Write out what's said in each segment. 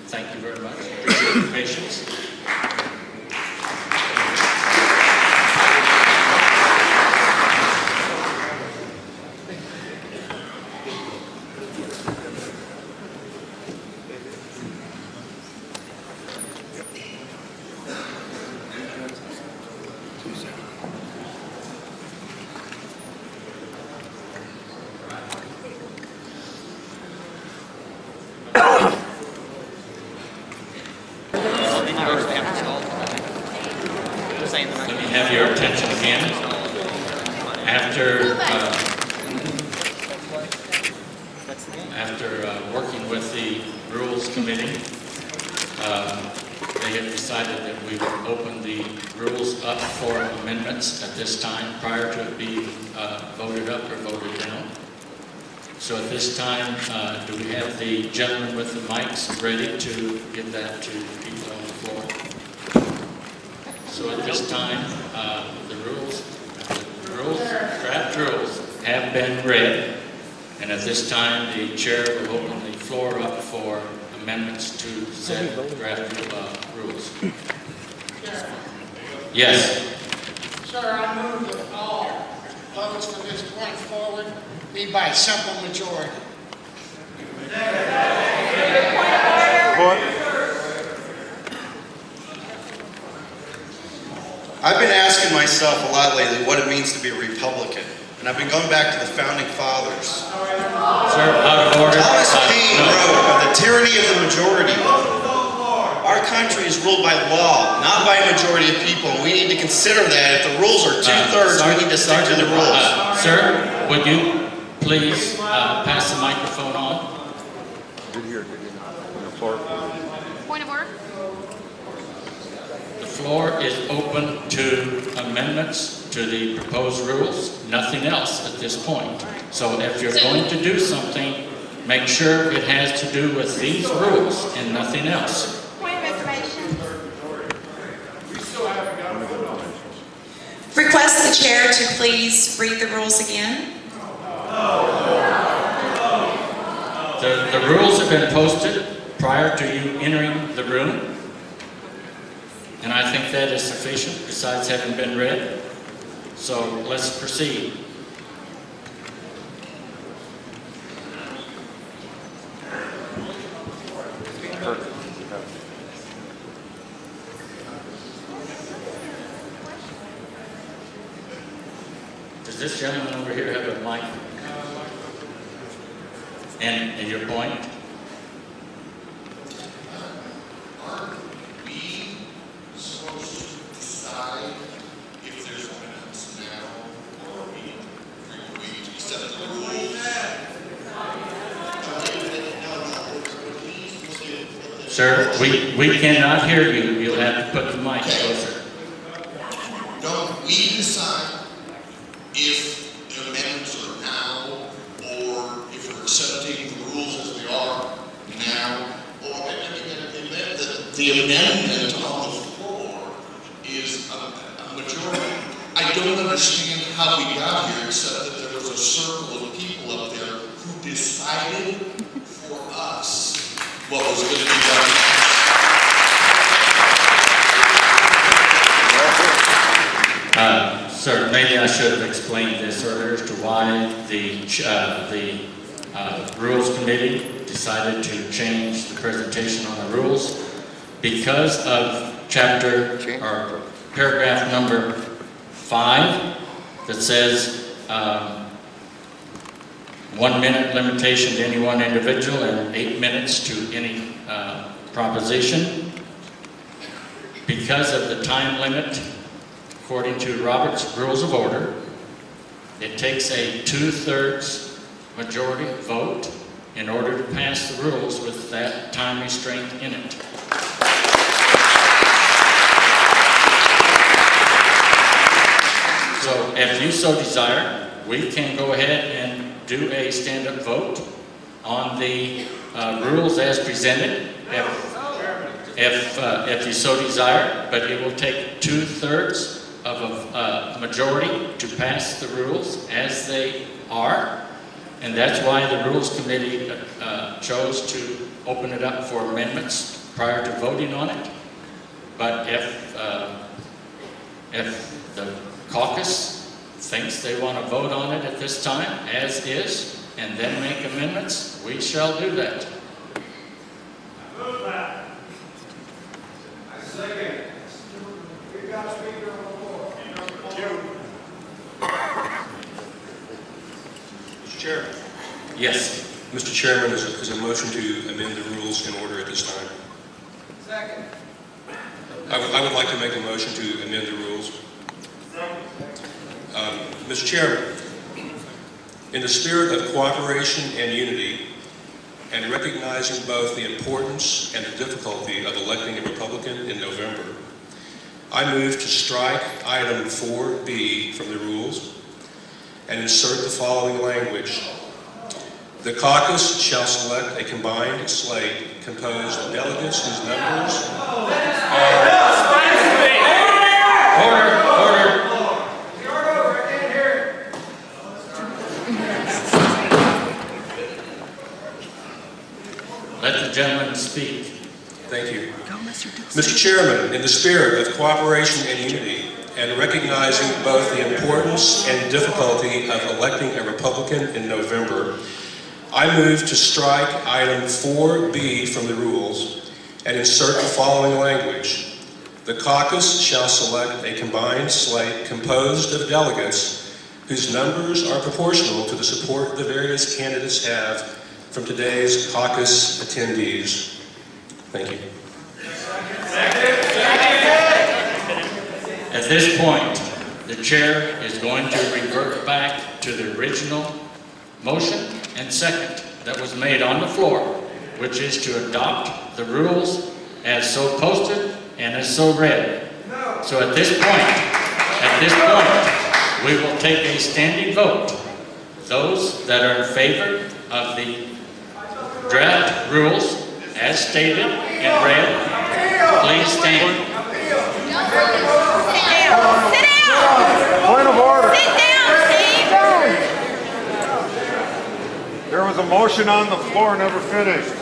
Thank you very much. Appreciate your patience. Let me have your attention again. After working with the Rules Committee, they have decided that we will open the rules up for amendments at this time prior to it being voted up or voted down. So at this time, do we have the gentleman with the mics ready to give that to people on the floor? So at this time, the draft rules have been read, and at this time the chair will open the floor up for amendments to said draft rules. Yes. Sir, I move that all votes from this point forward be by simple majority. I've been asking myself a lot lately what it means to be a Republican, and I've been going back to the Founding Fathers. Sir, out of order. Thomas Paine wrote of the tyranny of the majority. Our country is ruled by law, not by a majority of people, and we need to consider that. If the rules are two-thirds, we need to stick to the rules. Sir, would you please pass the microphone on? Point of order. The floor is open to amendments to the proposed rules, nothing else at this point. So if you're going to do something, make sure it has to do with these rules and nothing else. Point of information. Request the chair to please read the rules again. The rules have been posted prior to you entering the room, and I think that is sufficient, besides having been read. So let's proceed. Does this gentleman over here have a mic? And your point? Aren't we supposed to decide if there's amendments now, or we set the rules? Sir, we cannot hear you. You'll have to put the mic closer. Don't we decide if the amendments are now, or if we're accepting the rules as they are now, or the amendment on the floor is a majority? I don't understand how we got here, except that there was a circle of people up there who decided for us what was going to be done. Sir, maybe I should have explained this earlier as to why the Rules Committee decided to change the presentation on the rules. Because of paragraph number 5 that says 1 minute limitation to any one individual and 8 minutes to any proposition. Because of the time limit, according to Robert's Rules of Order, it takes a 2/3 majority vote in order to pass the rules with that time restraint in it. So if you so desire, we can go ahead and do a stand-up vote on the rules as presented, if you so desire, but it will take 2/3 of a majority to pass the rules as they are, and that's why the Rules Committee chose to open it up for amendments prior to voting on it. But if the caucus thinks they want to vote on it at this time, as is, and then make amendments, we shall do that. I move that. I second. We've got a speaker on the floor. Mr. Chair. Yes. Mr. Chairman, is a motion to amend the rules in order at this time. Second. I would like to make a motion to amend the rules. Mr. Chairman, in the spirit of cooperation and unity, and recognizing both the importance and the difficulty of electing a Republican in November, I move to strike item 4B from the rules and insert the following language. The caucus shall select a combined slate composed of delegates whose numbers are... Order. Let the gentleman speak. Thank you. Mr. Chairman, in the spirit of cooperation and unity, and recognizing both the importance and difficulty of electing a Republican in November, I move to strike item 4B from the rules and insert the following language. The caucus shall select a combined slate composed of delegates whose numbers are proportional to the support the various candidates have from today's caucus attendees. Thank you. At this point, the chair is going to revert back to the original motion and second that was made on the floor, which is to adopt the rules as so posted and as so read. So at this point, we will take a standing vote. Those that are in favor of the draft rules as stated and read, please stand. Sit down. Point of order. Sit down, Steve. There was a motion on the floor, never finished.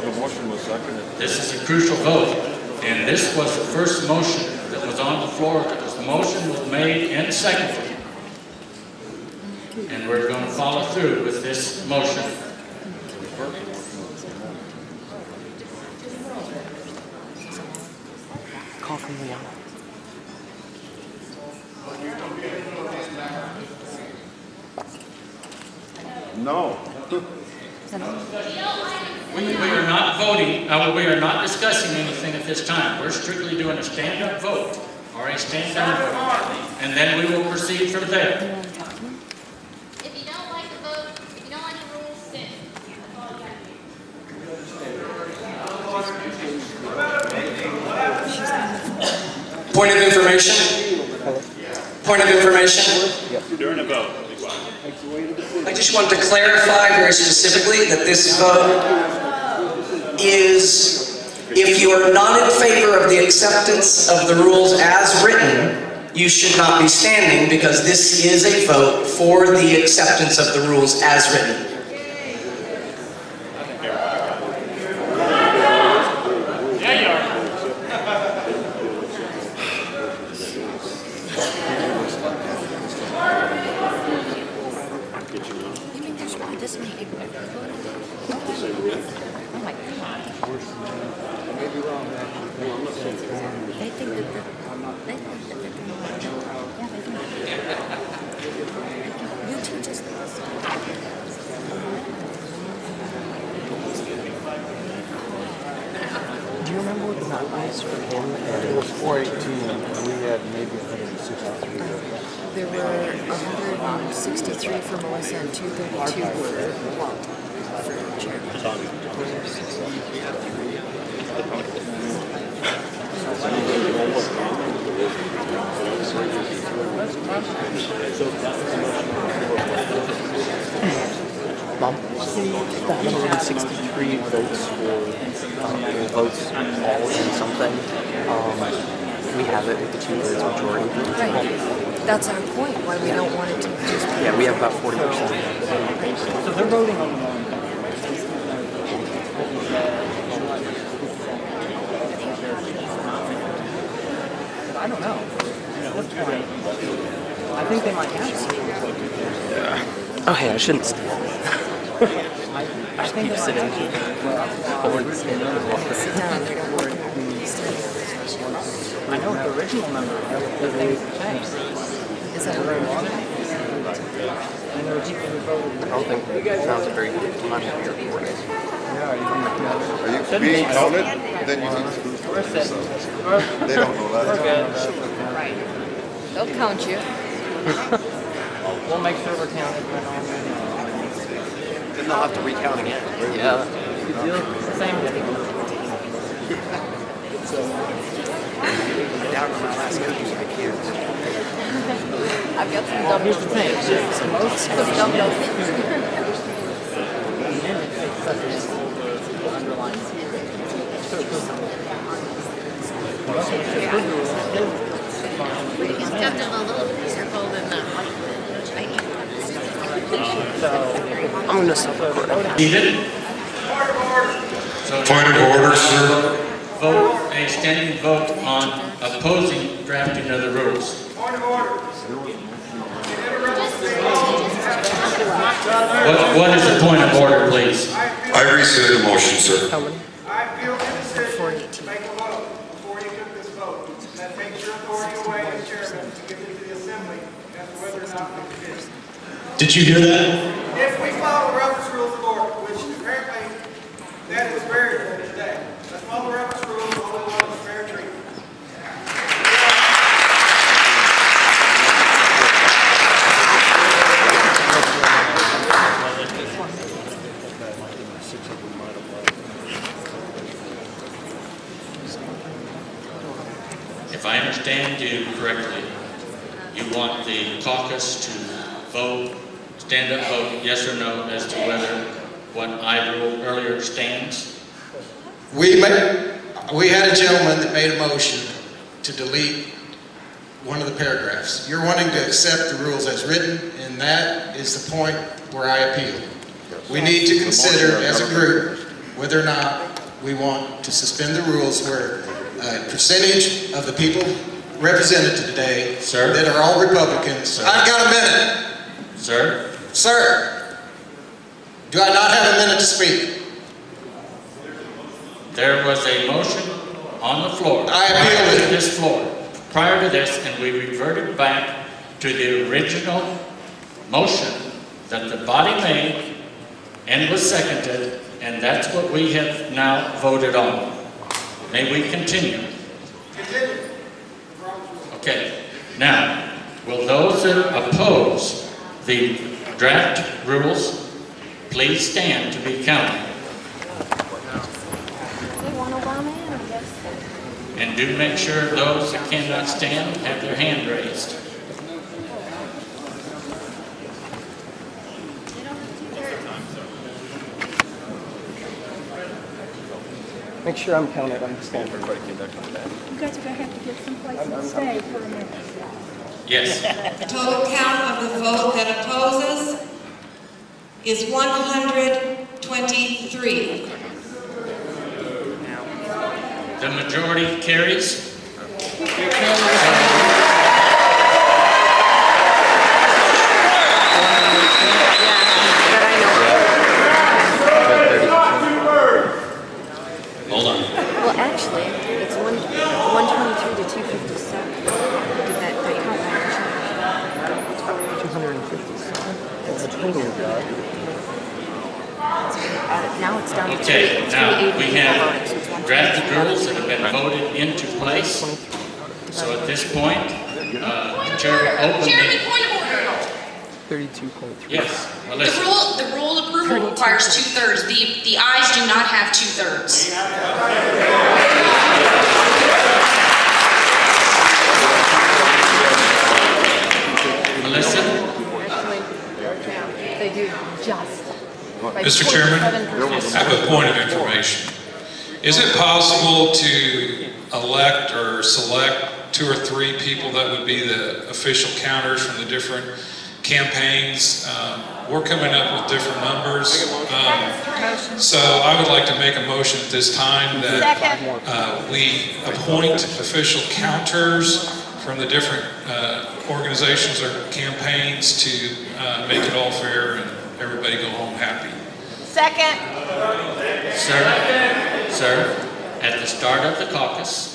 The motion was seconded. This is a crucial vote, and this was the first motion that was on the floor. The motion was made and seconded, and we're going to follow through with this motion. No. We are not voting, we are not discussing anything at this time. We're strictly doing a stand-up vote or a stand-down vote, and then we will proceed from there. If you don't like the vote, if you don't like the rules, sit. That's all you gotta do. Point of information. Point of information. During a vote. I just want to clarify very specifically that this vote is, if you are not in favor of the acceptance of the rules as written, you should not be standing, because this is a vote for the acceptance of the rules as written. Do you remember what the number was for him? It was 418, and we had maybe 163. There were 163 for Melissa and 232 for Chair. Mom, the 163 votes for votes all in something. we have it with the 2/3 majority. Right. That's our point, why we don't want it to just be... Yeah, we have about 40%. So they're voting on the wrong thing. I don't know. At this point, I think they might have some. Oh, hey, I shouldn't stand. I think Keep sitting. Sit down, they're gonna worry. I know the original number, the things changed. Is that what And there were people who voted. I don't think that sounds a very good time to be recording. Are you being counted? Then you need to. We're set. They don't know that. We're good. Right. They'll count you. We'll make sure we're counted when all Then they'll have to recount again. Yeah. same day. I doubt my last cookies I can't. I've got some double. Here's the thing. Most Some double. It's got them a little circle in the I'm going to stop recording. Seated. So Point of order, sir. vote, a standing vote on opposing drafting of the rules. Point of order. What is the point of order, please? I rescind the motion, sir. I feel the decision to make a vote before you took this vote. That takes your authority away as chairman to give it to the assembly as to whether or not we did. Did you hear that? If we follow Robert's Rules of Order, which apparently that is very important today. Let's follow Robert's Rules, the only one is fair treatment. If I understand you correctly, you want the caucus to vote, stand up vote, yes or no, as to whether what I ruled earlier stands? We had a gentleman that made a motion to delete one of the paragraphs. You're wanting to accept the rules as written, and that is the point where I appeal. We need to consider as a group whether or not we want to suspend the rules where a percentage of the people represented today that are all Republicans. I've got a minute. Sir? Sir, do I not have a minute to speak? There was a motion on the floor. I appeal to this floor. Prior to this, and we reverted back to the original motion that the body made and was seconded, and that's what we have now voted on. May we continue? Continue. Okay. Now, will those that oppose the draft rules please stand to be counted? And do make sure those that cannot stand have their hand raised. Make sure I'm counted. I'm standing. Everybody You guys are going to have to get someplace to stay for a minute. Yes. The total count of the vote that opposes is 123. The majority carries. Hold on. Well, actually, it's 123 to 257. Did that count that? 257. That's the total, God. Now it's down to Okay, now we 380. have drafted rules that have been voted into place. So at this point, the chair will open Chairman, the... point of order. 32.3. Yes, Melissa. The rule approval requires 2/3. The ayes do not have 2/3. Melissa? They do just. Mr. Chairman, I have a point of information. Is it possible to elect or select 2 or 3 people that would be the official counters from the different campaigns. We're coming up with different numbers. So I would like to make a motion at this time that we appoint official counters from the different organizations or campaigns to make it all fair and everybody go home happy. Second. Sir, at the start of the caucus,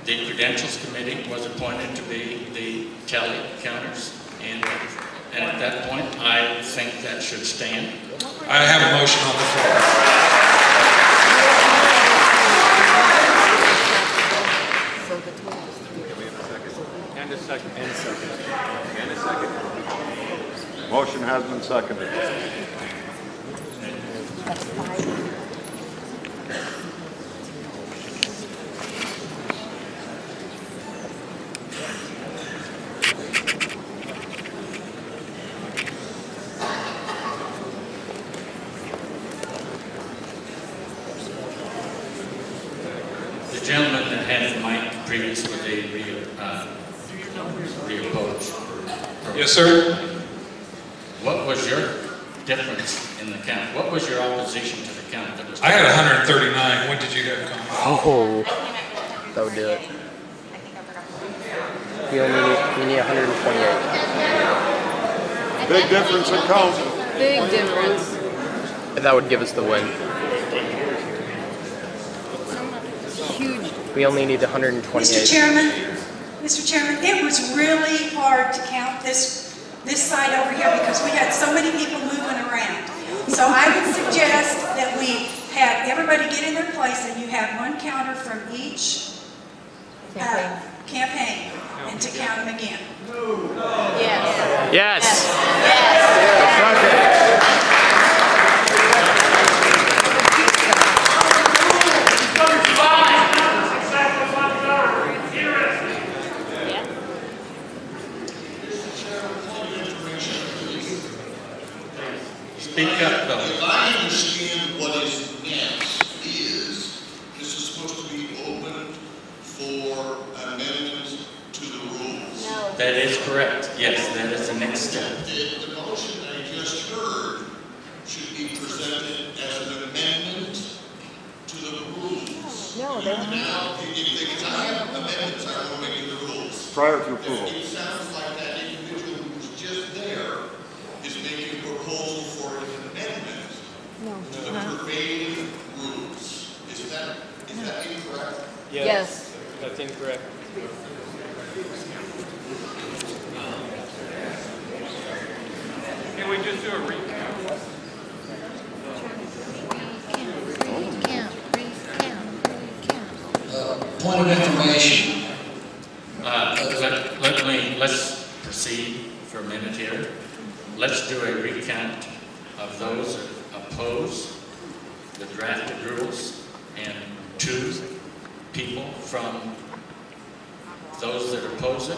the Credentials Committee was appointed to be the tally counters, and at that point, I think that should stand. I have a motion on the floor. And a second. Motion has been seconded. The gentleman that had the mic previously, they reopposed. Yes, sir. What was your difference in the count? What was your opposition to the count that was? I had 139. What did you have come? Oh, that would do it. You need 128. Big difference in count. Big difference. That would give us the win. Huge. We only need 128. Mr. Chairman, it was really hard to count this side over here because we had so many people moving around. So I would suggest that we have everybody get in their place and you have one counter from each campaign and to count them again. Yes. Yes. Speak up, though. If I understand what is next is, this is supposed to be open for amendment to the rules. No. That is correct. Yes, that is the next step. The motion I just heard should be presented as an amendment to the rules. No, now, if I have amendments I want to make to the rules. Prior to approval. It sounds like that individual who's just there is making a proposal for an amendment to the prevailing rules. Is that incorrect? Yes. That's incorrect. Can we just do a recap? Point of information. Let's proceed for a minute here. Let's do a recount of those that oppose the drafted rules and 2 people from those that oppose it,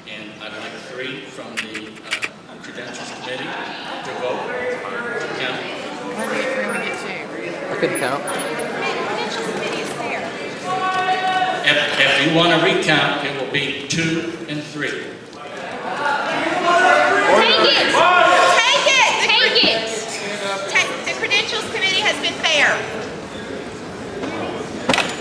and I'd like 3 from the Credentials Committee to vote, to count. I could count. If you want to recount, it will be 2 and 3. Take it! The Credentials Committee has been fair.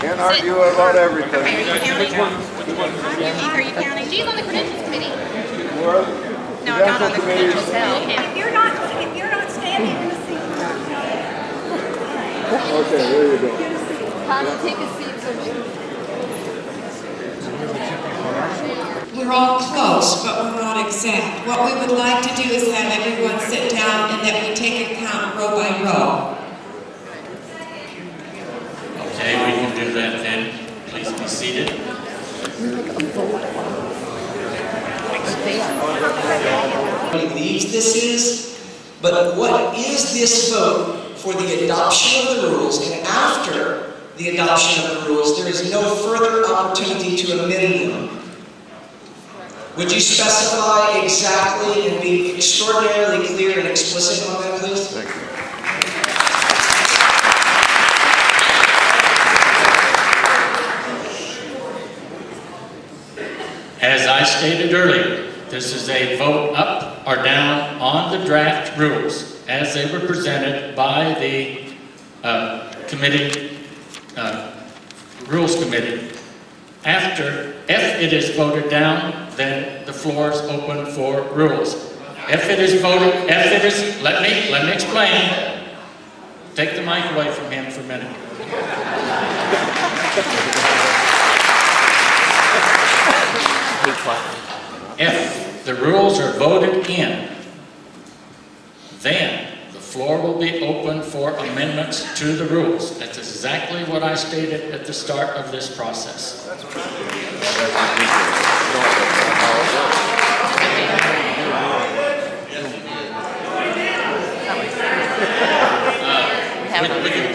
Can't argue about everything. Are you counting? Are you counting? She's on the Credentials Committee. No, I'm not on the Credentials Committee. If you're not standing in the seat. Okay, there you go. Connie, take a seat. We're all close, but we're not exact. What we would like to do is have everyone sit down and that we take a count row by row. Okay, we can do that then. Please be seated. What believes this is, but what is this vote for the adoption of the rules, and after the adoption of the rules, there is no further opportunity to amend them. Would you specify exactly and be extraordinarily clear and explicit on that, please? Thank you. stated earlier, this is a vote up or down on the draft rules as they were presented by the Rules Committee. After, if it is voted down, then the floor is open for rules. If it is voted, let me explain. Take the mic away from him for a minute. If the rules are voted in, then the floor will be open for amendments to the rules. That's exactly what I stated at the start of this process. Would you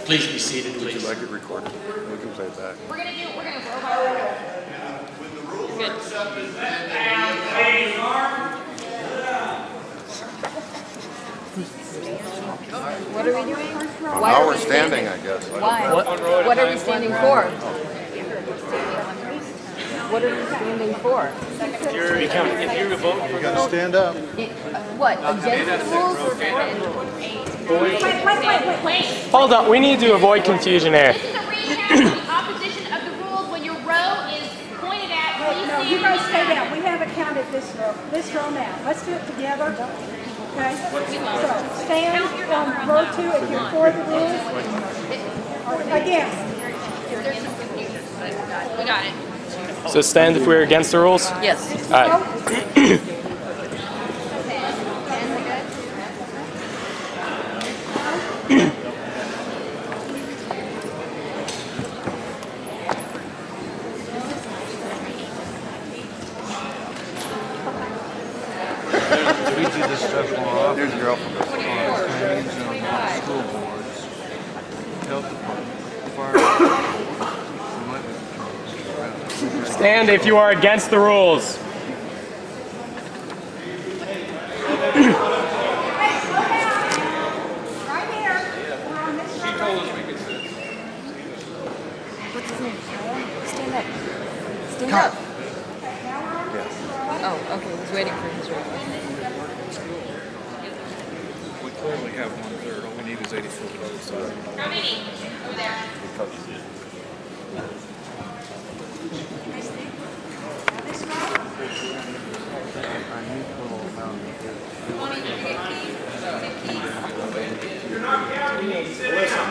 please be seated, please. Would you like it recorded? We can play it back. We're going to roll by roll. When the rules are accepted, What are we doing? Well, Why now are we're we standing, I guess. Why? What are we standing for? What are we standing for? If you vote, you gotta stand up. What, against the rules or for? Wait. Hold on, we need to avoid confusion here. This is a rehash of the opposition of the rules. When your row is pointed at, please No, you guys stay down. We haven't counted this row now. Let's do it together. Okay? So, stand on row 2 if you're for the rules. Again. There's some confusion, but we got it. So stand if we're against the rules? Yes. All right. We do this stuff more often. There's a girl from the school boards, health department, fire. Stand if you are against the rules. What's his name? Stand up. Stand up. Oh, okay. He's waiting for his roll. We clearly have 1/3. All we need is 84 votes. How many? Over there. You're not counting me. Sit down.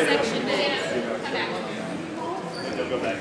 Section A. Come back.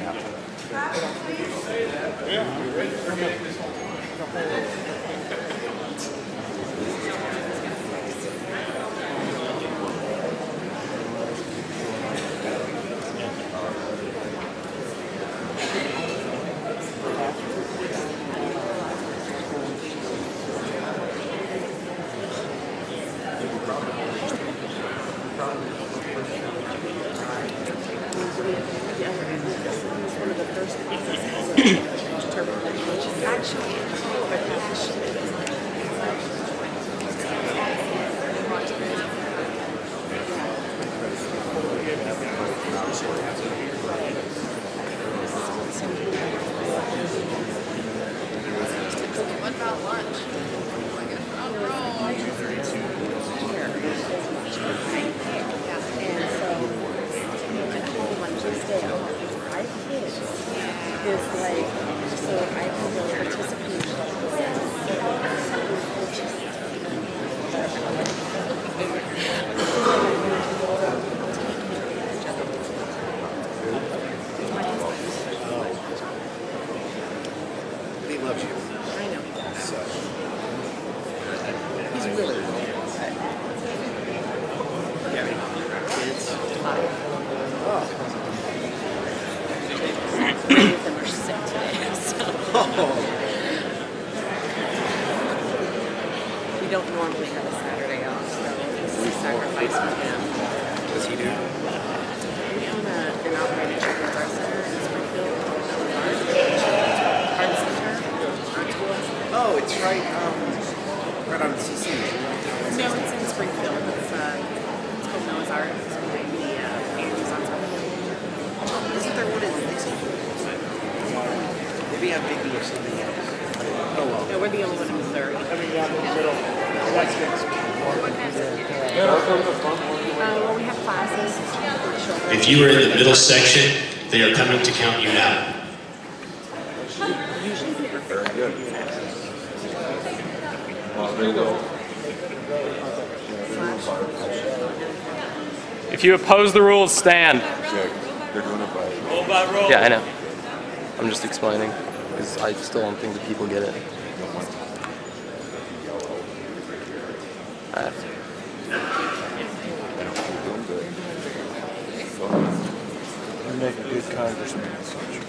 What about lunch? Is like, so I can go participate. He loves you. I know he does. So. He's really good. Kids. Oh. Many of them are sick today, so. We don't normally have a Saturday off, so this is a sacrifice for him. Does he do? We own an operating children's art center in Springfield. Art center. Art school. Oh, it's right, right on CC. No, it's in Springfield. It's called Noah's Art. We have maybe something else. Oh well. No, we're the only one in Missouri. Coming down the middle. Well, we have classes. If you were in the middle section, they are coming to count you now. Very good. Very well. If you oppose the rules, stand. They're doing it by roll by roll. Yeah, I know. I'm just explaining because I still don't think the people get it. You make a good congressman and such.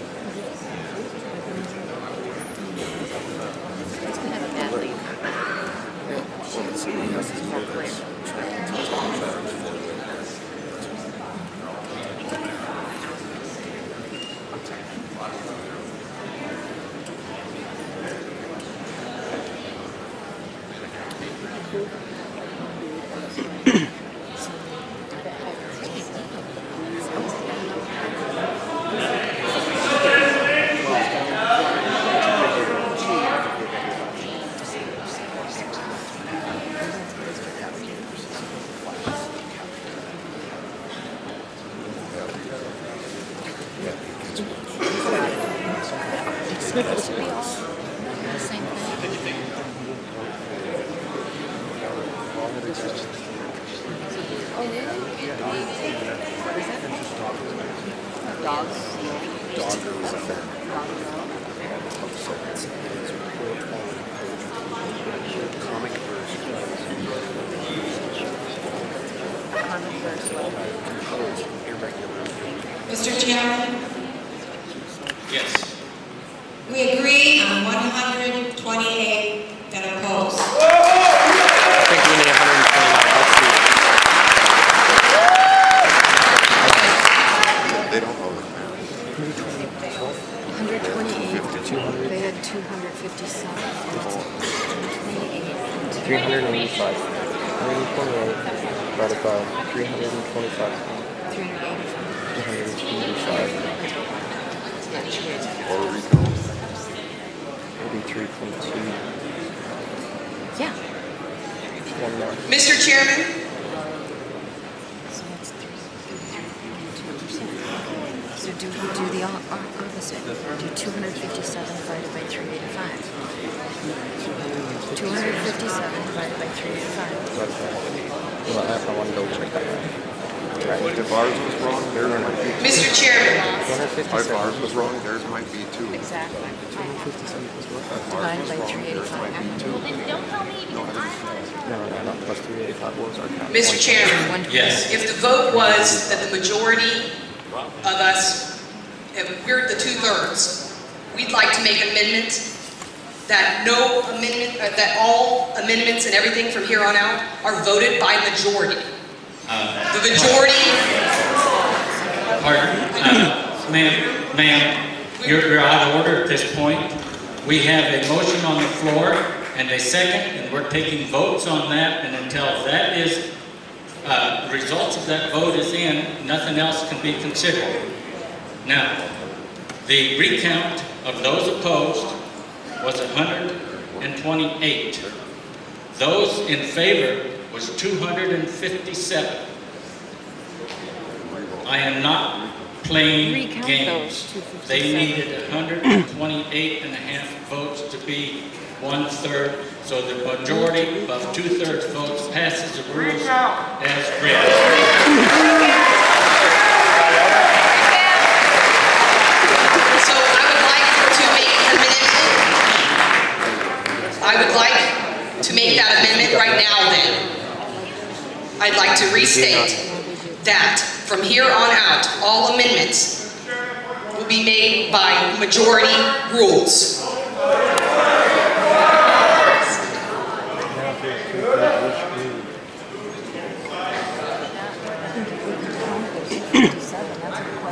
Mr. Chairman, Yes. we agree on 128 that oppose. I think we need 129. They don't know that. 128. They had 257. 385. 128 divided by 325. 385. Or recount. 83.2. Yeah. One more. Mr. Chairman, So do the opposite. Do 257 divided by 385. 257 divided by 385. Well, I want to double check that. If ours was wrong, theirs might be. Mr. Chairman. If ours was wrong, theirs might be too. Exactly. Divided by 385. No, not plus 385 was our count. Mr. Chairman. Yes. If the vote was that the majority of us, if we're the 2/3, we'd like to make an amendment that that all amendments and everything from here on out are voted by majority. The majority. Pardon? Ma'am, you're out of order at this point. We have a motion on the floor and a second, and we're taking votes on that, and until that is, results of that vote is in, nothing else can be considered. Now, the recount of those opposed was 128. Those in favor was 257. I am not playing games. They needed 128.5 votes to be 1/3, so the majority of 2/3 votes passes the rules as written. So I would like to make that amendment right now then. I'd like to restate that from here on out, all amendments will be made by majority rules.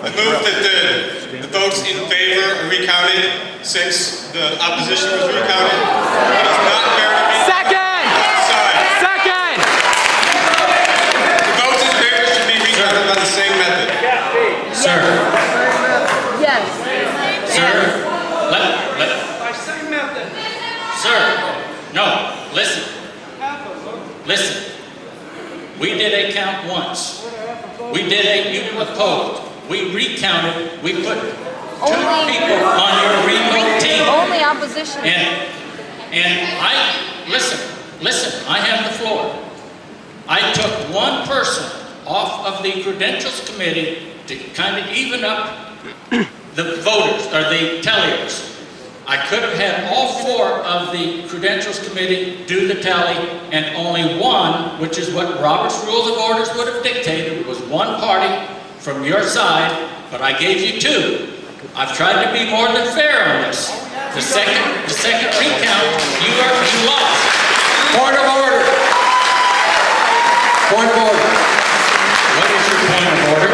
I move that the votes in favor are recounted since the opposition was recounted. It is not fair to be. Second! Second! The votes in favor should be recounted by the same method. Sir. Yes. Sir, did it, you opposed. We recounted, we put 2 people on your remote team. Only opposition. And listen, I have the floor. I took 1 person off of the credentials committee to kind of even up the voters, or the talliers. I could have had all 4 of the credentials committee do the tally, and only 1, which is what Robert's Rules of Orders would have dictated, was 1 party from your side, but I gave you 2. I've tried to be more than fair on this. The second recount, you lost. Point of order. Point of order. What is your point of order?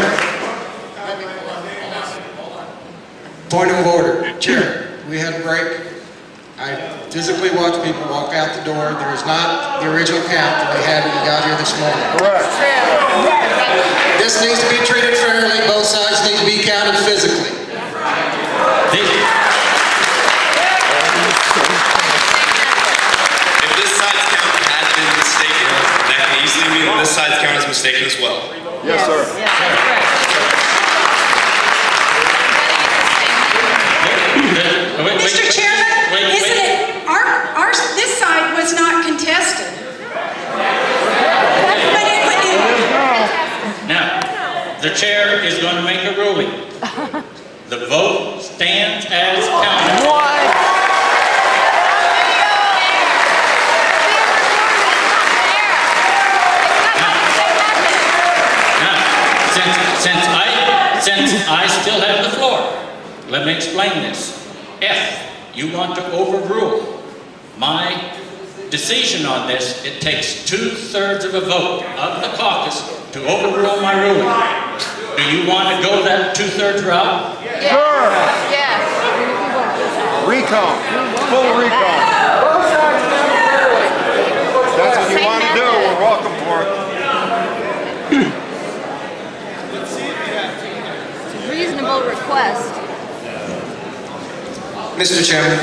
Point of order. Chair, we had a break. I physically watched people walk out the door. There is not the original count that we had when we got here this morning. Correct. This needs to be treated fairly. Both sides need to be counted physically. If this side's count had been mistaken, that can easily mean that this side's count is mistaken as well. Yes, sir. Yes, that's correct. Mr. Chairman, isn't it, this side was not contested. Now, the chair is going to make a ruling. The vote stands as counted. Since I still have the floor, let me explain this. If you want to overrule my decision on this, it takes 2/3 of a vote of the caucus to overrule my ruling. Do you want to go that 2/3 route? Yes. Sure. Yes. Recount. Full recount. That's what you want to do. We're welcome for it. Reasonable request. Mr. Chairman,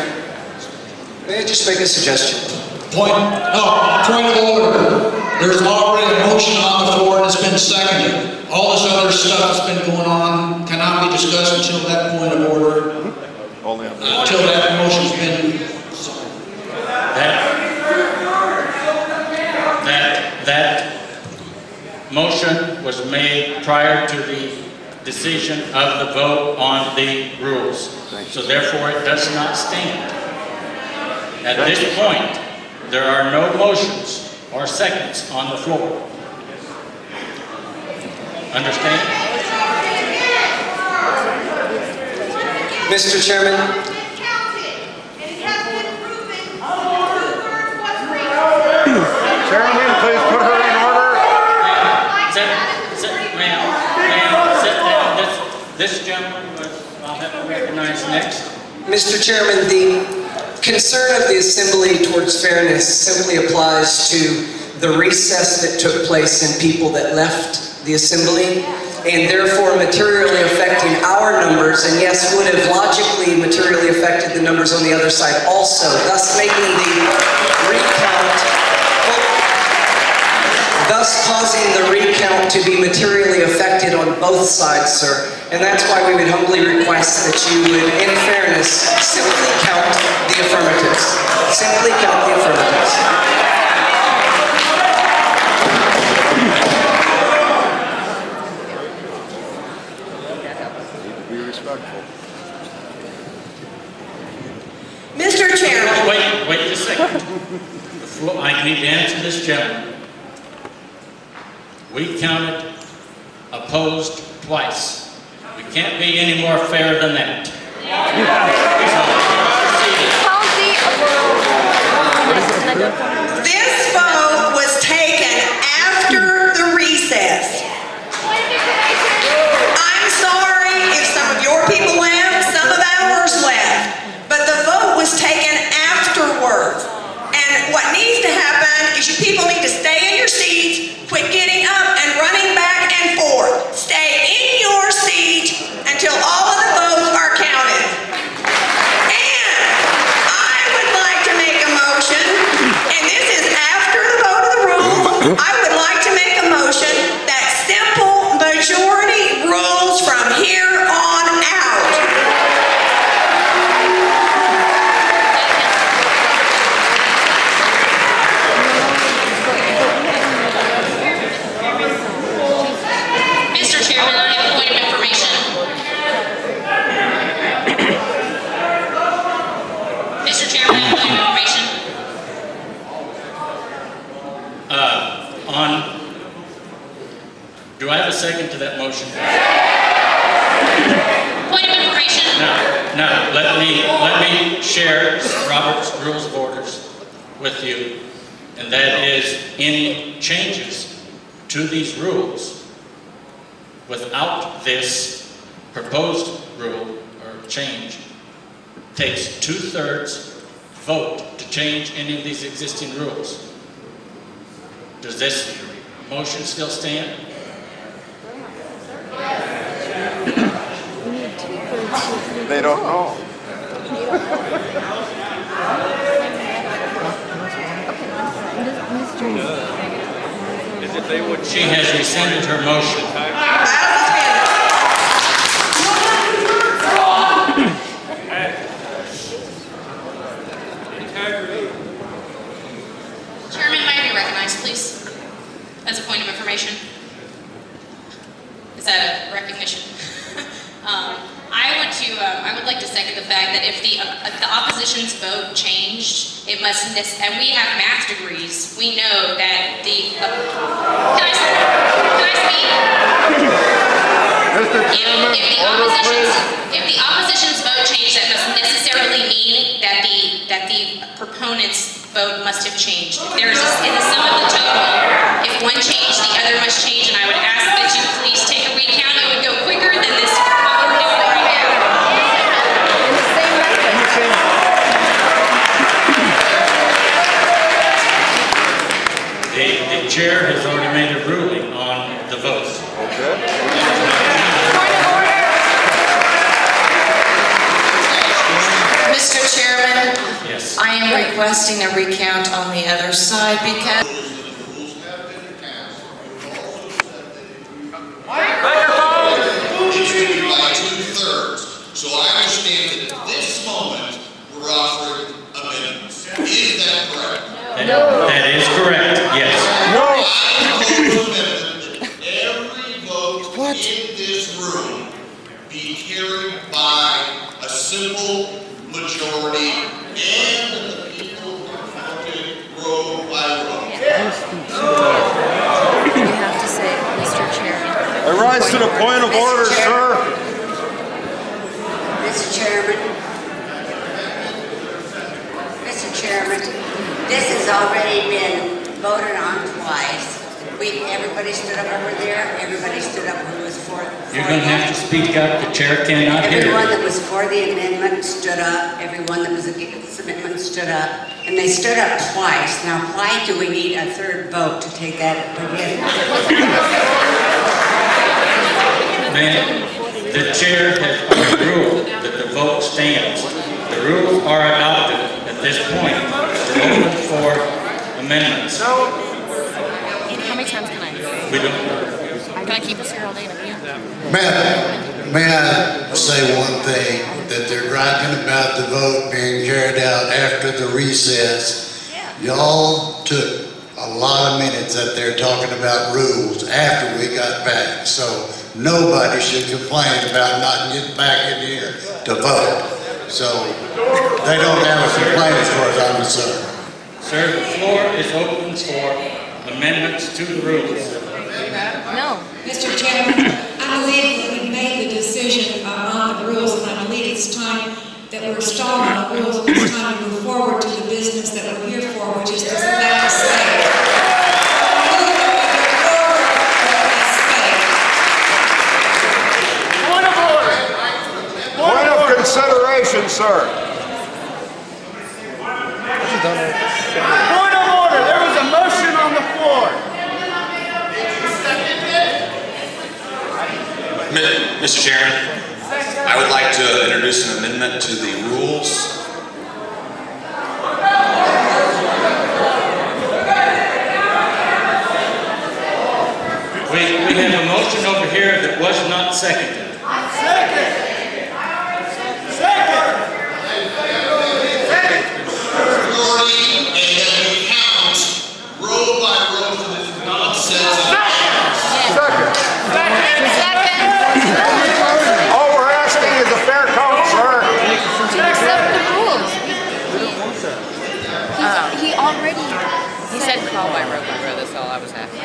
may I just make a suggestion? Point of order. There's already a motion on the floor and it's been seconded. All this other stuff that's been going on cannot be discussed until that point of order. Until that motion's been That motion was made prior to the decision of the vote on the rules. So therefore it does not stand. At this point, there are no motions or seconds on the floor. Understand? Mr. Chairman, Chairman, please put her in order. Ma'am, sit down. This gentleman, I'll have to recognize next. Mr. Chairman, the concern of the Assembly towards fairness simply applies to the recess that took place in people that left the Assembly, and therefore materially affecting our numbers, and yes, would have logically materially affected the numbers on the other side also, thus making the recount, thus causing the recount to be materially affected on both sides, sir. And that's why we would humbly request that you would, in fairness, simply count the affirmatives. Simply count the affirmatives. Be respectful. Mr. Chairman. Wait a second. I need to answer this gentleman. We counted opposed twice. We can't be any more fair than that. This vote was taken after the recess. I'm sorry if some of your people left, some of ours left, but the vote was taken afterwards. And what needs to happen is you people need to stay in your seats, quit getting up and running back and forth. Stay in your seat until all of the votes are counted. second to that motion? Point of information. Now, let me share Robert's Rules of Orders with you, and that is any changes to these rules without this proposed rule or change takes 2/3 vote to change any of these existing rules. Does this motion still stand? They don't know. She has rescinded her motion. Chairman, may I be recognized, please? As a point of information. Is that a recognition? I would like to second the fact that if the opposition's vote changed, it must, and we have math degrees, we know that the, can I speak? If the opposition's vote changed, that must necessarily mean that the proponent's vote must have changed. If there is in the sum of the total, if one changed, the other must change, and I would ask that you please take a recount. It would go quicker than this. What we're doing right now. The chair has already made a ruling on the vote. Mr. Chairman, yes. I am requesting a recount on the other side because... It's to be by 2/3. So I understand that at this moment, we're offering amendments. Is that correct? That is correct, yes. I propose amendment that every vote in this room be carried by a simple majority and the people voted row by row. You have to say, Mr. Chairman. I rise to the point of order, sir. Mr. Chairman. Mr. Chairman, this has already been voted on twice. Everybody stood up over there. Everybody stood up who was for You're going to have to speak up. The chair cannot hear Everyone you. that was for the amendment stood up. Everyone that was against the amendment stood up. And they stood up twice. Now, why do we need a third vote to take that again? Ma'am, the chair has ruled that the vote stands. The rules are adopted at this point. We're open for amendments. How many times can I? We don't. Can I keep us here all day? May I say one thing, that they're griping about the vote being carried out after the recess. Y'all took a lot of minutes that they're talking about rules after we got back. So nobody should complain about not getting back in here to vote. So they don't have a complaint as far as I'm concerned. Sir, the floor is open for amendments to the rules. No. Mr. Chairman, I believe that we made the decision on the rules, and I believe it's time that we're stalling on the rules, and it's time to move forward to the business that we're here for, which is to select a state. Point of order. Point of consideration, sir. Point of order. There was a motion on the floor. Mr. Chairman, I would like to introduce an amendment to the rules. We have a motion over here that was not seconded. Second. Majority, and then we count row by row for this nonsense. All we're asking is a fair count, sir. To accept the rules. He already... He said call by row, that's all I was asking.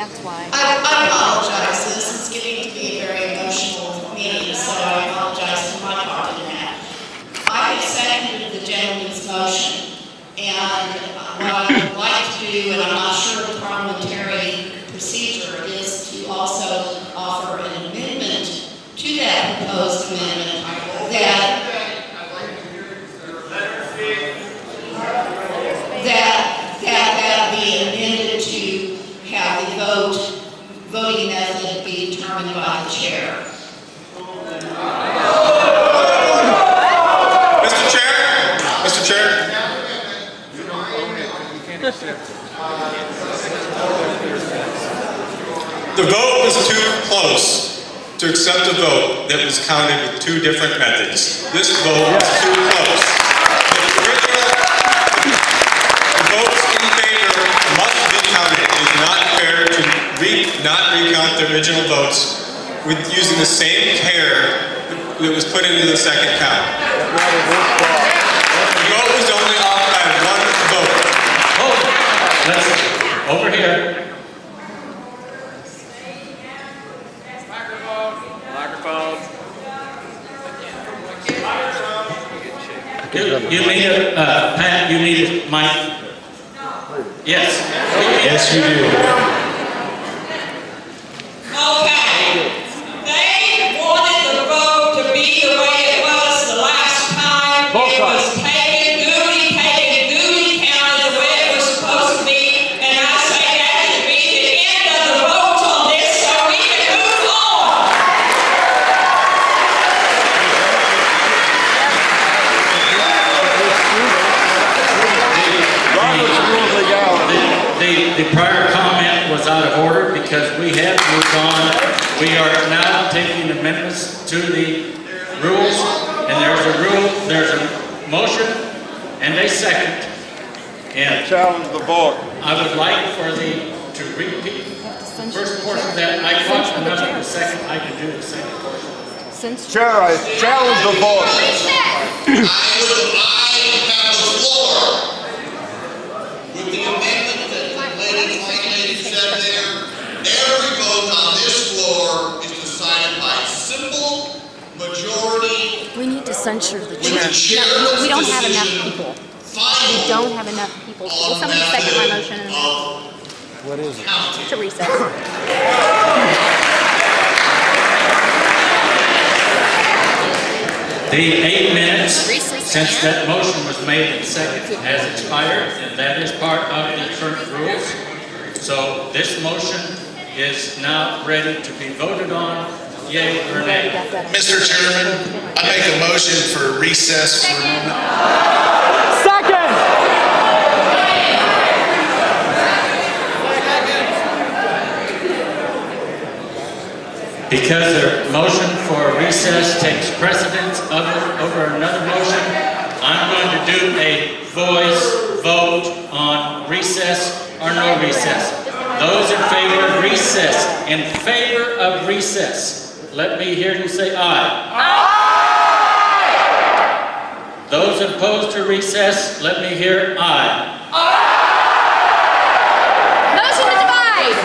That's why. I apologize. This is getting to be a very emotional meeting, so I apologize for my part in that. I have seconded the gentleman's motion, and what I would like to do, and I'm not sure the parliamentary procedure, is to also offer an amendment to that proposed amendment that be amended to have the voting method be determined by the chair. Mr. Chair. The vote was too close to accept a vote that was counted with two different methods. This vote was too close. The votes in favor must be counted. It is not fair to not recount the original votes with using the same care that was put into the second count. The vote was only off by one vote. Let's, over here. You need a, Pat, you need a mic? Yes. Yes, you do. Okay. They wanted the vote to be the way it was the last time. It was taken, duty, counted the way it was supposed to be, and I say that should be the end of the vote on this so we can move on. The prior comment was out of order because we have moved on. We are now taking amendments to the rules, and there's a motion and a second. And challenge the vote. I would like to repeat the first portion that I caught, and then the second I can do the second portion. Chair, I challenge the vote. I have the floor. With the amendment that the lady said there, every vote on this floor is decided by simple majority. We need to censure the chair. No, we don't have enough people. We don't have enough people. Will somebody second my motion in a minute? What is it? To recess. The 8 minutes since that motion was made and seconded has expired, and that is part of the current rules. So this motion is now ready to be voted on, yea or nay. Mr. Chairman, I make a motion for recess for a moment. Second! Because the motion for recess takes precedence over another motion, I'm going to do a voice vote on recess or no recess. Those in favor of recess, let me hear you say aye. Aye! Those opposed to recess, let me hear aye. Aye! Motion to divide!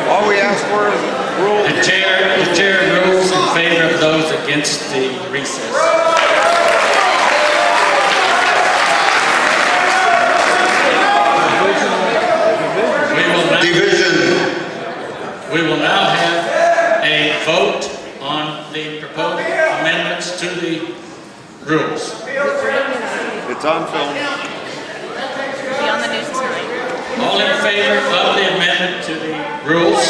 All we ask for is rules. The chair rules in favor of those against the recess. We will now have a vote on the proposed amendments to the rules. It's on film. Be on the news tonight. All in favor of the amendment to the rules?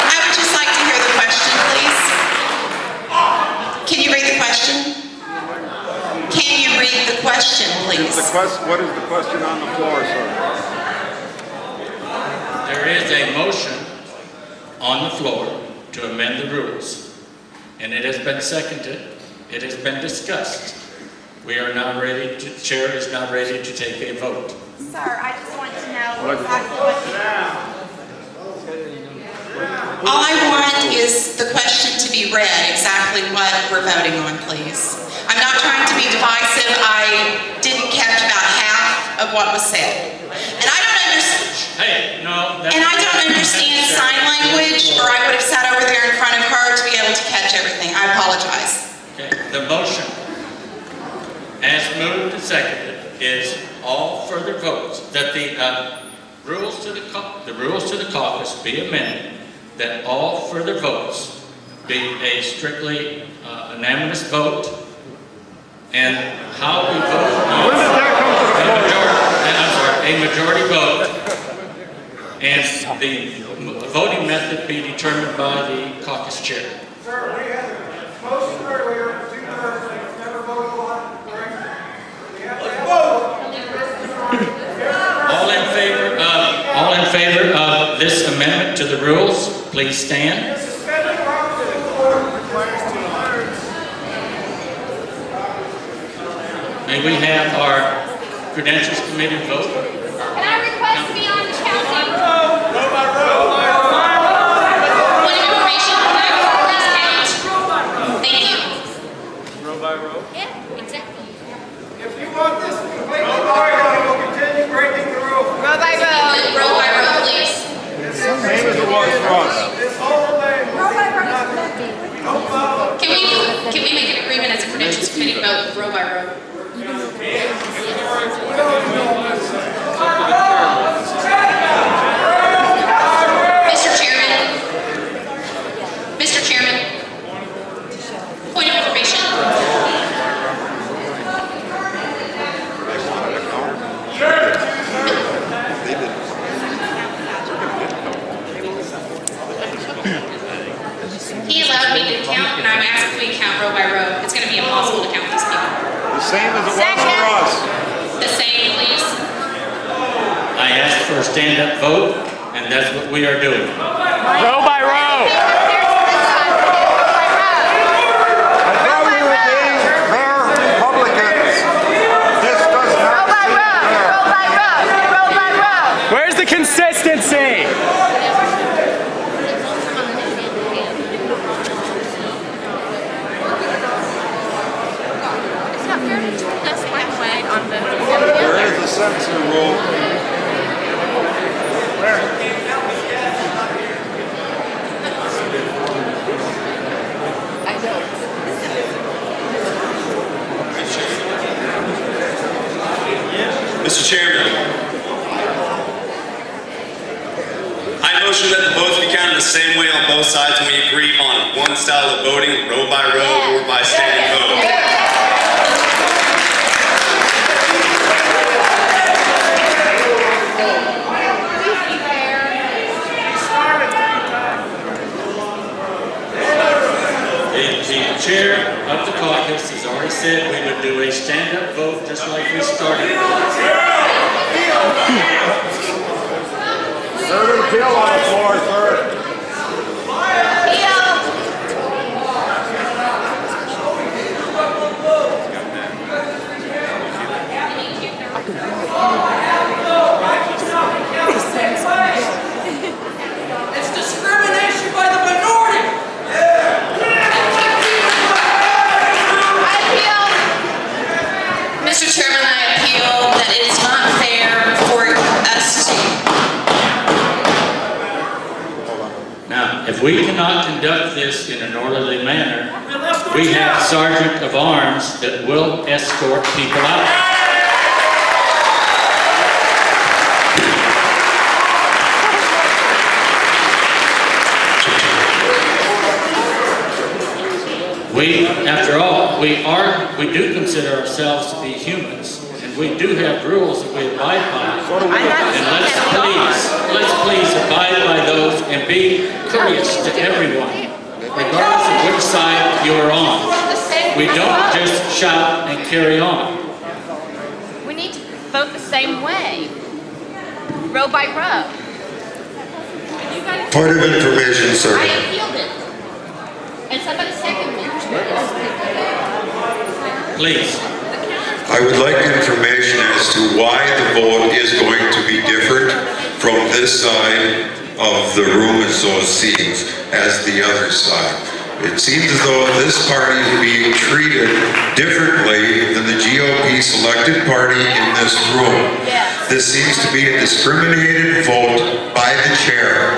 I would just like to hear the question, please. Can you read the question? Can you read the question, please? What is the question on the floor, sir? There is a motion on the floor to amend the rules. And it has been seconded. It has been discussed. We are now ready to, Chair is now ready to take a vote. Sir, I just want to know exactly what All I want is the question to be read, exactly what we're voting on, please. I'm not trying to be divisive. I didn't catch about half of what was said. And I don't understand. Hey, no. And I don't understand sign language, or I would have sat over there in front of her to be able to catch everything. I apologize. Okay, the motion, as moved and seconded, is all further votes that the rules to the caucus be amended, that all further votes be a strictly unanimous vote, and how we vote on a majority vote, and the voting method be determined by the caucus chair. Sir, we had a motion earlier, 2/3, never voted on, correct? We have to vote. All in favor of this amendment to the rules, please stand. May we have our credentials committee vote? Can I request to be on the counting? Row by row. Point of information, can I please count? Thank you. Row by row? Yeah, exactly. If you want this completely void, we'll continue breaking the rules. Row by row. Row by row, please. Same as it was for us. This whole thing. Can we make an agreement as a credentials committee vote row by row? Mr. Chairman, point of information. He allowed me to count, and I'm asking if we count row by row. It's going to be impossible to count these people. The same as it was for us. The same, please. I asked for a stand-up vote, and that's what we are doing. Row by row. I thought we were being fair Republicans. This does not seem fair. Where's the consistency? It's not fair to treat us that way on the... Where is the censor rule? I know. Mr. Chairman, I motion that the votes be counted the same way on both sides and we agree on one style of voting, row by row or by standing vote. The chair of the caucus has already said we would do a stand-up vote just like we started. Third and kill on the floor, third. It's discrimination by the minority. Mr. Chairman, I appeal that it's not fair for us to... Now, if we cannot conduct this in an orderly manner, we have sergeant of arms that will escort people out. After all, we do consider ourselves to be humans, and we do have rules that we abide by. And let's please abide by those and be courteous to everyone, regardless of which side you are on. We don't just shout and carry on. We need to vote the same way, row by row. Point of information, sir. I appealed it. Please. I would like information as to why the vote is going to be different from this side of the room as though it seems as the other side. It seems as though this party is being treated differently than the GOP selected party in this room. This seems to be a discriminated vote by the chair.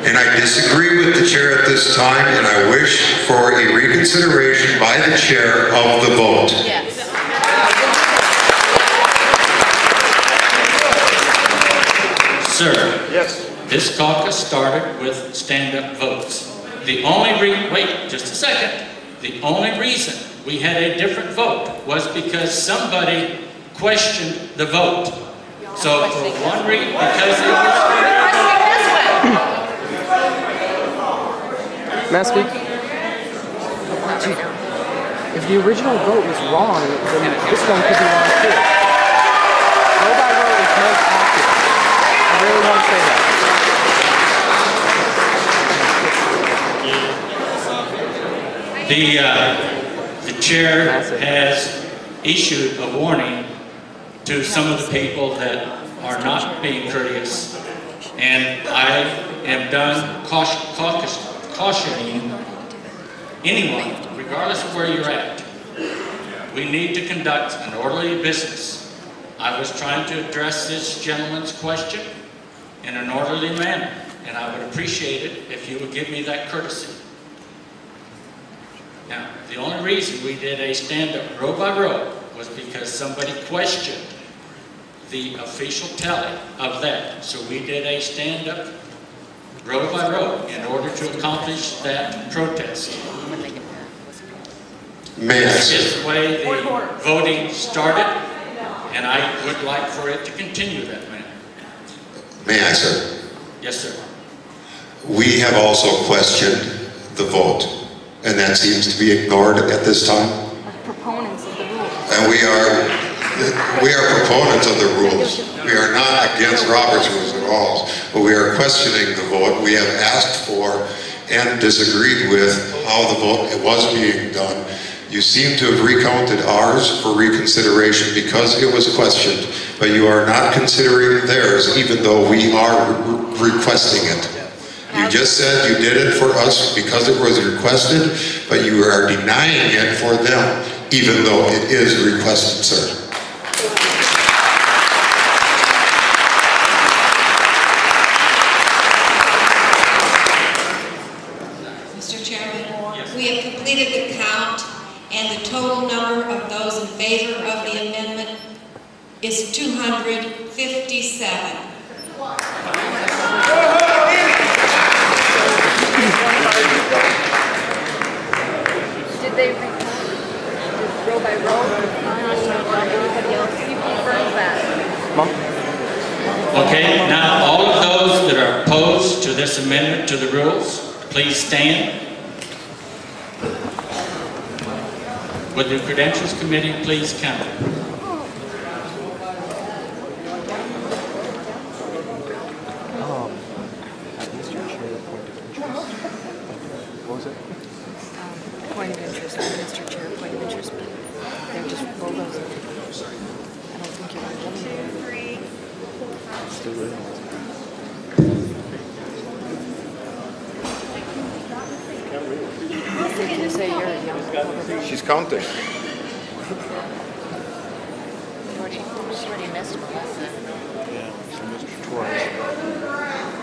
And I disagree with the chair at this time, and I wish for a reconsideration by the chair of the vote. Sir, this caucus started with stand-up votes. The only wait just a second. The only reason we had a different vote was because somebody questioned the vote. So for one reason, because it was... May I speak? If the original vote was wrong, then this one could be wrong too. Roll by roll is most accurate. I really want to say that. The chair has issued a warning to some of the people that are not being courteous, and I am done cautioning anyone, regardless of where you're at. We need to conduct an orderly business. I was trying to address this gentleman's question in an orderly manner, and I would appreciate it if you would give me that courtesy. Now, the only reason we did a stand-up row by row was because somebody questioned the official tally of that. So we did a stand-up row by row in order to accomplish that protest. This is the way the voting started, and I would like for it to continue that way. May I, sir? Yes, sir. We have also questioned the vote, and that seems to be ignored at this time. Proponents of the rules. And we are proponents of the rules. We are not against Robert's rules at all, but we are questioning the vote. We have asked for and disagreed with how the vote was being done. You seem to have recounted ours for reconsideration because it was questioned, but you are not considering theirs even though we are requesting it. You just said you did it for us because it was requested, but you are denying it for them even though it is requested, sir. Mr. Chairman, we have completed the count, and the total number of those in favor of the amendment is 257. Did they row by row? Anybody else? You confirmed that. Okay, now all of those that are opposed to this amendment to the rules, please stand. Would the Credentials Committee please count? What was it? Point of interest, Mr. Chair, point of interest. They're just roll those. I don't think you're going to get them. Still really Did you say you're a young? She's counting. She already missed Melissa. Yeah, she missed her twice.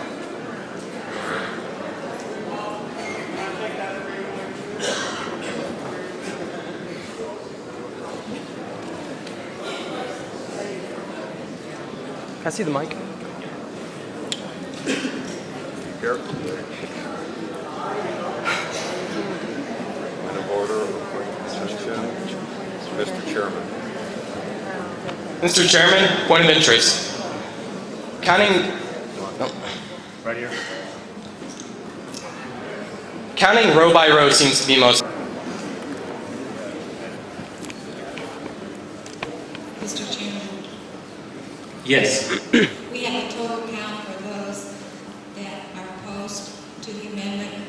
Can I see the mic? Here. Point of order, Mr. Chairman. Mr. Chairman, point of interest. Counting Right here. Counting row by row seems to be most. Mr. Chairman, Yes. we have a total count for those that are opposed to the amendment,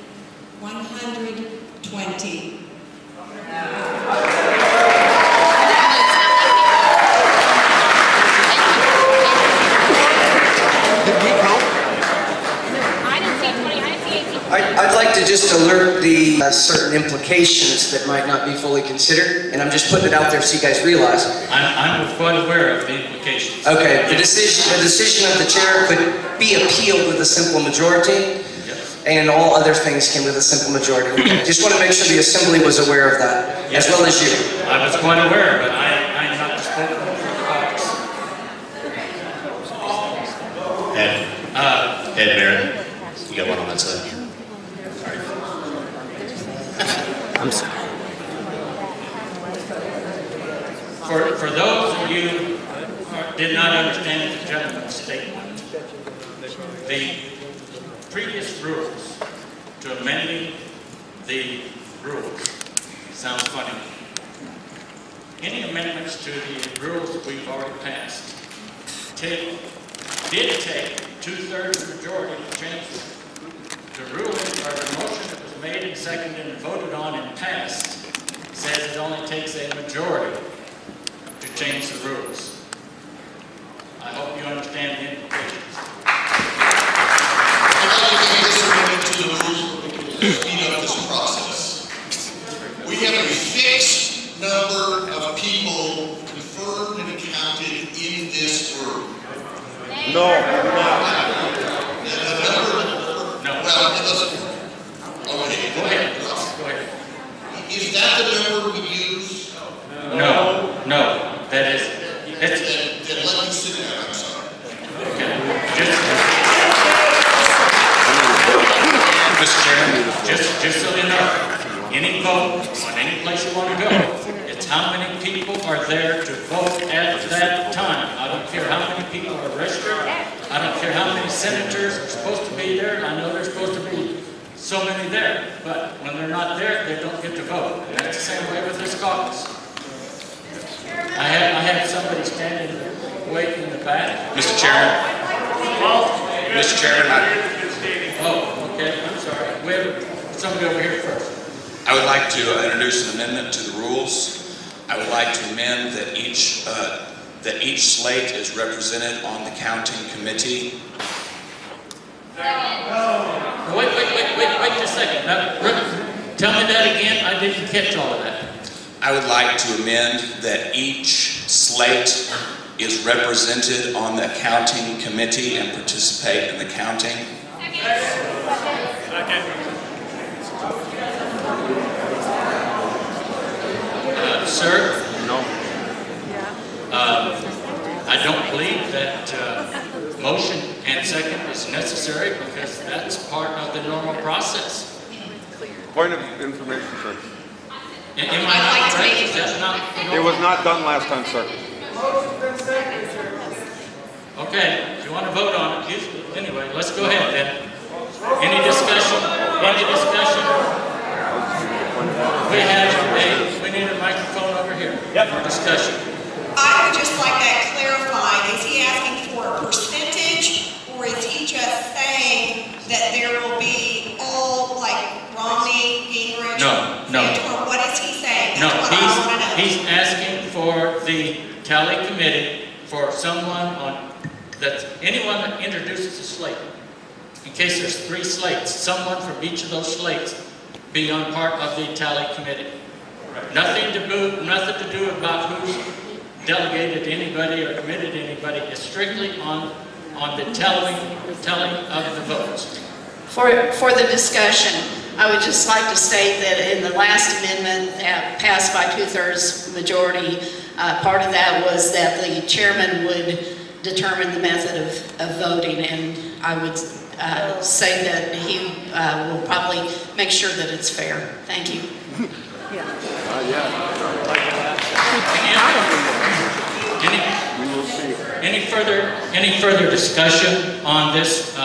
120. I'd like to just alert the certain implications that might not be fully considered, and I'm just putting it out there so you guys realize. I'm quite aware of the implications. Okay, the decision of the chair could be appealed with a simple majority, and all other things came with a simple majority. Just want to make sure the assembly was aware of that, as well as you. I was quite aware, but I'm not the spokesman for the caucus. Ed Barrett, you got one on that side. I'm sorry. For those of you who did not understand the gentleman's statement, the previous rules to amending the rules sounds funny. Any amendments to the rules that we've already passed did take 2/3 majority to change them. The ruling or the motion that was made and seconded and voted on and passed says it only takes a majority to change the rules. I hope you understand the implications. I'd like to make this amendment to the rules to speed up this process. We have a fixed number of people confirmed and counted in this room. No. Well, it doesn't. Okay, go ahead. Is that the number we use? No, that is. Then let me sit down, I'm sorry. Okay. Mr. Chairman. Just so you know, any vote on any place you want to go, it's how many people are there to vote at that time. I don't care how many people are registered. I don't care how many senators are supposed to be there. I know there's supposed to be so many there, but when they're not there, they don't get to vote. And that's the same way with this caucus. I have somebody standing way in the back. Mr. Chairman. Mr. Chairman, Oh, okay, I'm sorry. We have somebody over here first. I would like to introduce an amendment to the rules. I would like to amend that each slate is represented on the counting committee. Wait just a second. Now, tell me that again. I didn't catch all of that. I would like to amend that each slate is represented on the counting committee and participate in the counting. Sir? No. I don't believe that motion and second is necessary because that's part of the normal process. Point of information, sir. Am I not correct? That's not normal? It was not done last time, sir. Okay, if you want to vote on it, anyway, let's go ahead then. Any discussion? Any discussion? We need a microphone over here for discussion. I would just like that clarified. Is he asking for a percentage, or is he just saying that there will be all, like, Romney, Gingrich, No. What is he saying? No, That's what I want to know. he's asking for the tally committee for someone anyone that introduces a slate. In case there's 3 slates, someone from each of those slates be on part of the tally committee. Nothing to do about who's delegated to anybody or committed to anybody. It's strictly on the telling of the votes. For the discussion, I would just like to state that in the last amendment that passed by 2/3 majority, part of that was that the chairman would determine the method of voting, and I would say that he will probably make sure that it's fair. Thank you. Any further discussion on this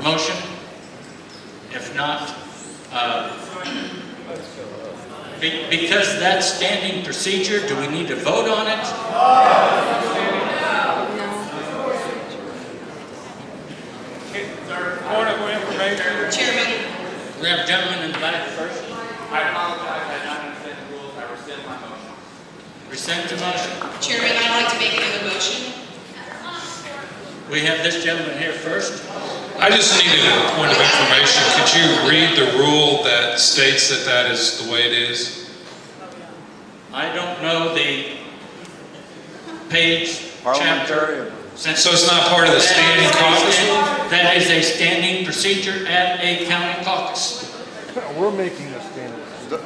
motion? If not, because that's standing procedure, do we need to vote on it? Point of information. Chairman. We have a gentleman in the back first. I apologize, I don't understand the rules, I rescind my motion. Rescind the motion. Chairman, I'd like to make another motion. We have this gentleman here first. I just needed a point of information. Could you read the rule that states that that is the way it is? I don't know the page, chapter. So it's not part of the standing caucus? That is a standing procedure at a county caucus. We're making a standard. The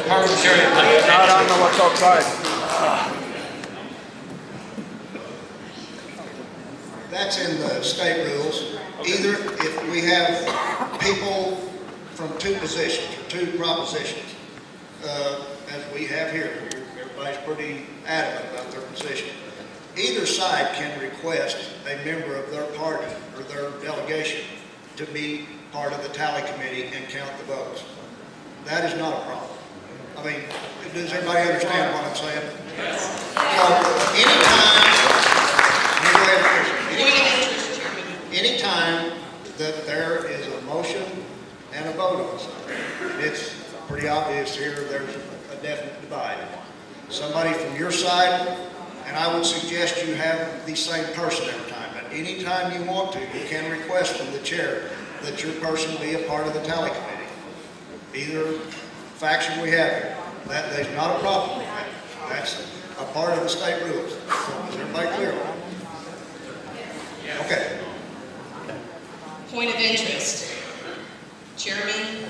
parliamentary. I don't know what's outside. That's in the state rules. Either if we have people from two positions, or two propositions, as we have here, everybody's pretty adamant about their position. Either side can request a member of their party or their delegation to be part of the tally committee and count the votes. That is not a problem. I mean, does everybody understand what I'm saying? So anytime that there is a motion and a vote on something, it's pretty obvious here there's a definite divide. Somebody from your side, and I would suggest you have the same person every time, but anytime you want to, you can request from the chair that your person be a part of the tally committee. Either faction we have here. There's not a problem with that. That's a part of the state rules. So is everybody clear on that? Okay. Point of interest. Chairman.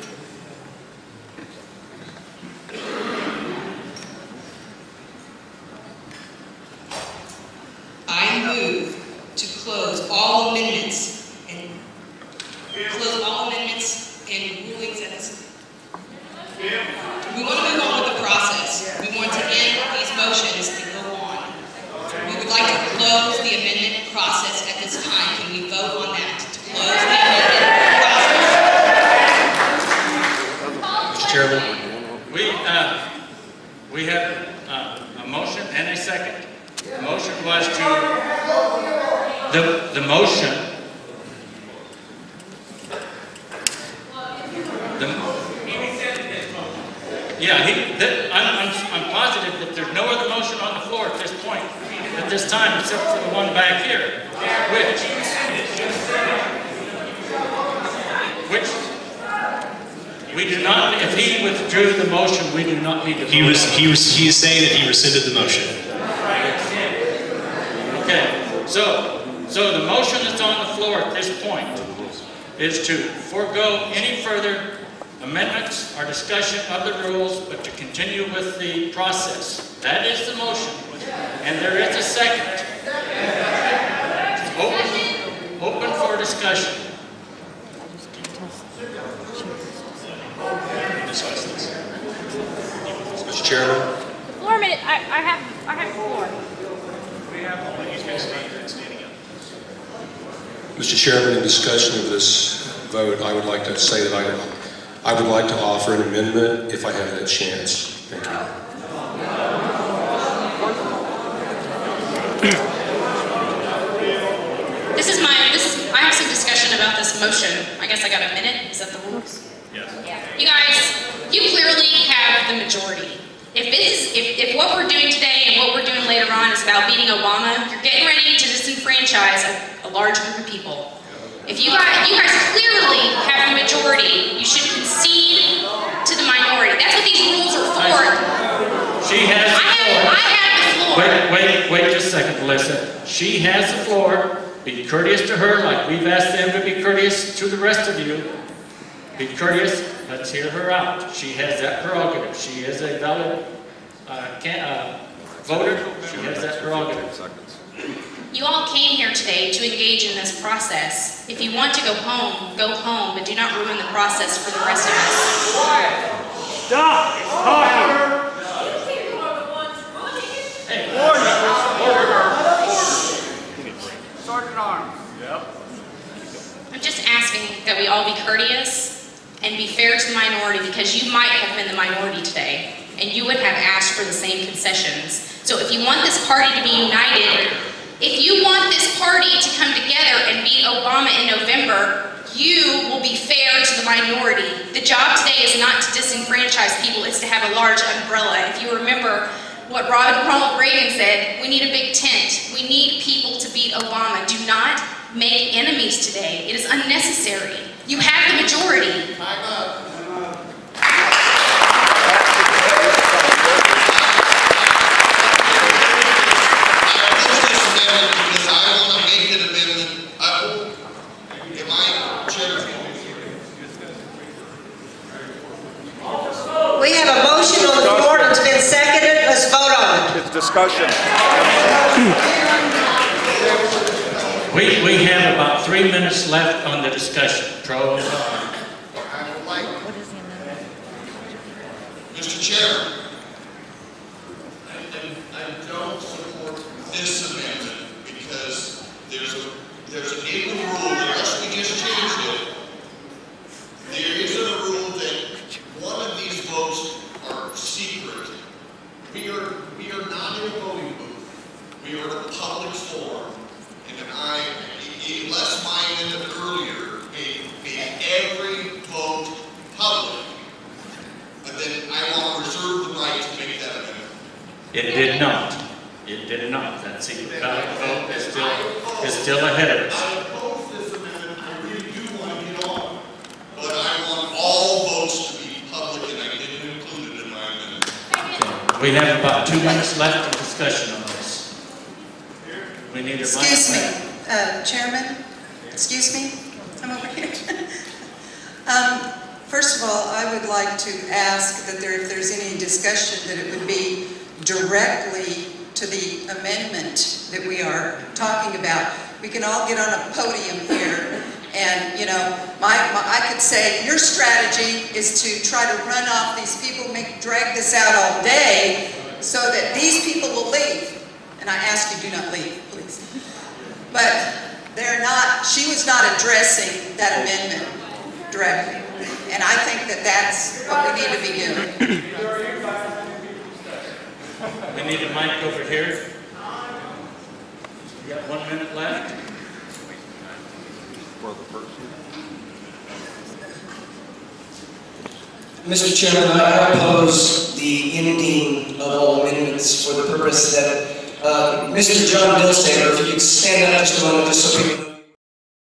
I move to close all amendments and rulings at this. We want to move on with the process. We want to end these motions and go on. We would like to close the amendment process at this time. Can we vote on that? To close the amendment process. Mr. Chairman. We have a motion and a second. The motion was to, the motion, I'm positive that there's no other motion on the floor at this point, at this time, except for the one back here, which we do not, if he withdrew the motion, we do not need to vote. He is saying that he rescinded the motion. Okay, so the motion that's on the floor at this point is to forego any further amendments or discussion of the rules, but to continue with the process. That is the motion, and there is a second. Open for discussion. Mr. Chairman. The floor minute, I have the floor. Mr. Chairman, in discussion of this vote, I would like to say that I would like to offer an amendment if I have that chance. Thank you. I have some discussion about this motion. I guess I got a minute. Is that the rules? Yes. Yeah. You guys, you clearly have the majority. If what we're doing today and what we're doing later on is about beating Obama, you're getting ready to disenfranchise a large group of people. If you guys clearly have the majority, you should concede to the minority. That's what these rules are for. She has the floor. I have the floor. Wait just a second, Melissa. She has the floor. Be courteous to her like we've asked them to be courteous to the rest of you. Be courteous. Let's hear her out. She has that prerogative. She is a valid voter. She has that prerogative. You all came here today to engage in this process. If you want to go home, but do not ruin the process for the rest of us. Stop talking! Sergeant Arms. Yep. I'm just asking that we all be courteous and be fair to the minority, because you might have been the minority today and you would have asked for the same concessions. So if you want this party to be united, if you want this party to come together and beat Obama in November, you will be fair to the minority. The job today is not to disenfranchise people, it's to have a large umbrella. If you remember, what Ronald Reagan said, we need a big tent. We need people to beat Obama. Do not make enemies today. It is unnecessary. You have the majority. We have a motion on the floor that's been seconded. Let's vote on it. It's discussion. We have about 3 minutes left on the discussion. Pro. Mr. Chair, I don't support this amendment because there's an in the rule, unless we just changed it, there is a rule that one of these votes are secret. We are not in a voting booth. We are in a public forum. And unless my amendment earlier made every vote public, then I want to reserve the right to make that amendment. It did not. It did not. That secret ballot vote is still ahead of us. I oppose this amendment. I really do want to get on. But I want all votes to be public, and I didn't include it in my amendment. We have about 2 minutes left of discussion on this. We need a Excuse me, Chairman. Excuse me. I'm over here. First of all, I would like to ask that if there's any discussion, that it would be directly to the amendment that we are talking about. We can all get on a podium here and, you know, I could say your strategy is to try to run off these people, drag this out all day so that these people will leave. And I ask you, do not leave, please. But she was not addressing that amendment directly. And I think that that's what we need to be doing. We need a mic over here. We got 1 minute left. Mr. Chairman, I oppose the ending of all amendments for the purpose that Mr. John Dilstater, if you could stand up just a moment, just so people know.